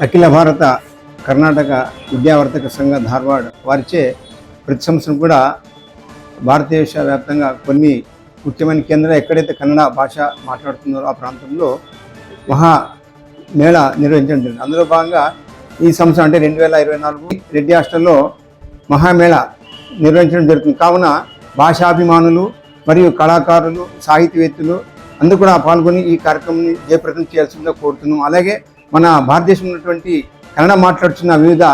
అఖిల భారత కర్ణాటక విద్యావర్ధక సంఘ ధార్వాడ్ వారిచే ప్రతి సంవత్సరం కూడా భారతదేశ వ్యాప్తంగా కొన్ని ముఖ్యమైన కేంద్రాలు ఎక్కడైతే కన్నడ భాష మాట్లాడుతున్నారో ఆ ప్రాంతంలో మహా మేళ నిర్వహించడం జరిగింది. అందులో భాగంగా ఈ సంవత్సరం అంటే 2024 రెడ్డి హాస్టల్లో మహామేళ నిర్వహించడం జరుగుతుంది. కావున భాషాభిమానులు మరియు కళాకారులు సాహితీవేత్తలు అందరూ కూడా పాల్గొని ఈ కార్యక్రమాన్ని జయప్రదం చేయాల్సిందిగా కోరుతున్నాం. అలాగే మన భారతదేశంలో ఉన్నటువంటి కన్నడ మాట్లాడుతున్న వివిధ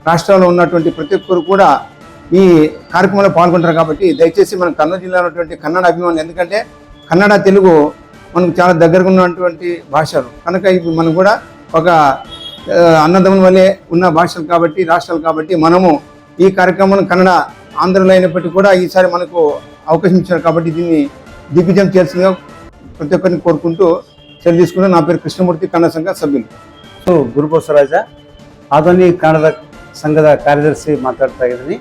రాష్ట్రాల్లో ఉన్నటువంటి ప్రతి ఒక్కరు కూడా ఈ కార్యక్రమంలో పాల్గొంటారు. కాబట్టి దయచేసి మన కర్నూలు జిల్లాలో ఉన్నటువంటి కన్నడ అభిమానులు, ఎందుకంటే కన్నడ తెలుగు మనకు చాలా దగ్గరగా ఉన్నటువంటి భాషలు కనుక ఇవి మనం కూడా ఒక అన్నదమ్ముల వల్లే ఉన్న భాషలు కాబట్టి రాష్ట్రాలు కాబట్టి మనము ఈ కార్యక్రమం కన్నడ ఆంధ్రలో అయినప్పటికీ కూడా ఈసారి మనకు అవకాశం ఇచ్చారు కాబట్టి దీన్ని దిగ్విజయం చేయాల్సిందిగా ప్రతి ఒక్కరిని కోరుకుంటూ సెలవు తీసుకుంటూ నా పేరు ಕೃಷ್ಣಮೂರ್ತಿ ಕನ್ನಡ ಸಂಘ ಸಭ್యులు. ಗುರುಬಸವರಾಜ ಆಧುನಿ ಕನ್ನಡ ಸಂಘದ ಕಾರ್ಯದರ್ಶಿ ಮಾತಾಡ್ತಾ ಇದ್ದೀನಿ.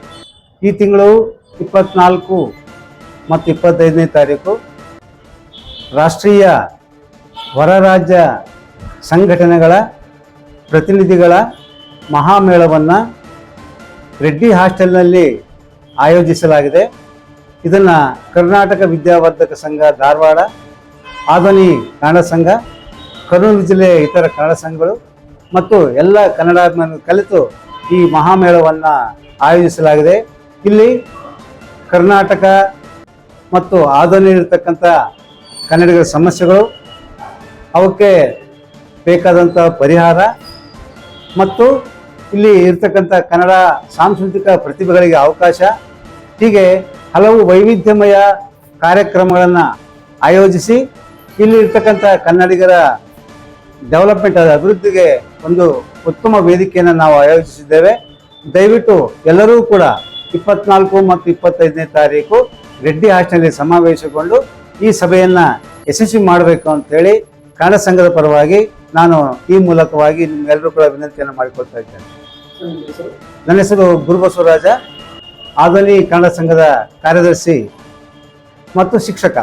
ಈ ತಿಂಗಳು 24 ಮತ್ತು 25ನೇ ತಾರೀಕು ರಾಷ್ಟ್ರೀಯ ಹೊರ ರಾಜ್ಯ ಸಂಘಟನೆಗಳ ಪ್ರತಿನಿಧಿಗಳ ಮಹಾಮೇಳವನ್ನು ರೆಡ್ಡಿ ಹಾಸ್ಟೆಲ್ನಲ್ಲಿ ಆಯೋಜಿಸಲಾಗಿದೆ. ಇದನ್ನು ಕರ್ನಾಟಕ ವಿದ್ಯಾವರ್ಧಕ ಸಂಘ ಧಾರವಾಡ, ಆಧುನಿ ಕನ್ನಡ ಸಂಘ, ಕರ್ನೂಲು ಜಿಲ್ಲೆಯ ಇತರ ಕನ್ನಡ ಸಂಘಗಳು ಮತ್ತು ಎಲ್ಲ ಕನ್ನಡಾಭಿಮಾನಿಗಳು ಕಲಿತು ಈ ಮಹಾಮೇಳವನ್ನು ಆಯೋಜಿಸಲಾಗಿದೆ. ಇಲ್ಲಿ ಕರ್ನಾಟಕ ಮತ್ತು ಆಧುನಿಕ ಇರತಕ್ಕಂಥ ಕನ್ನಡಿಗರ ಸಮಸ್ಯೆಗಳು, ಅವಕ್ಕೆ ಬೇಕಾದಂಥ ಪರಿಹಾರ ಮತ್ತು ಇಲ್ಲಿ ಇರ್ತಕ್ಕಂಥ ಕನ್ನಡ ಸಾಂಸ್ಕೃತಿಕ ಪ್ರತಿಭೆಗಳಿಗೆ ಅವಕಾಶ, ಹೀಗೆ ಹಲವು ವೈವಿಧ್ಯಮಯ ಕಾರ್ಯಕ್ರಮಗಳನ್ನು ಆಯೋಜಿಸಿ ಇಲ್ಲಿ ಇರ್ತಕ್ಕಂಥ ಕನ್ನಡಿಗರ ಡೆವಲಪ್ಮೆಂಟ್ ಅಭಿವೃದ್ಧಿಗೆ ಒಂದು ಉತ್ತಮ ವೇದಿಕೆಯನ್ನು ನಾವು ಆಯೋಜಿಸಿದ್ದೇವೆ. ದಯವಿಟ್ಟು ಎಲ್ಲರೂ ಕೂಡ 24 ಮತ್ತು 25ನೇ ತಾರೀಕು ರೆಡ್ಡಿ ಹಾಸ್ಟೆಲ್ನಲ್ಲಿ ಸಮಾವೇಶಗೊಂಡು ಈ ಸಭೆಯನ್ನು ಯಶಸ್ವಿ ಮಾಡಬೇಕು ಅಂತೇಳಿ ಕನ್ನಡ ಸಂಘದ ಪರವಾಗಿ ನಾನು ಈ ಮೂಲಕವಾಗಿ ನಿಮ್ಮೆಲ್ಲರೂ ಕೂಡ ವಿನಂತಿಯನ್ನು ಮಾಡಿಕೊಳ್ತಾ ಇದ್ದೇನೆ. ನನ್ನ ಹೆಸರು ಗುರುಬಸವರಾಜ, ಆಧುನಿ ಕನ್ನಡ ಸಂಘದ ಕಾರ್ಯದರ್ಶಿ ಮತ್ತು ಶಿಕ್ಷಕ.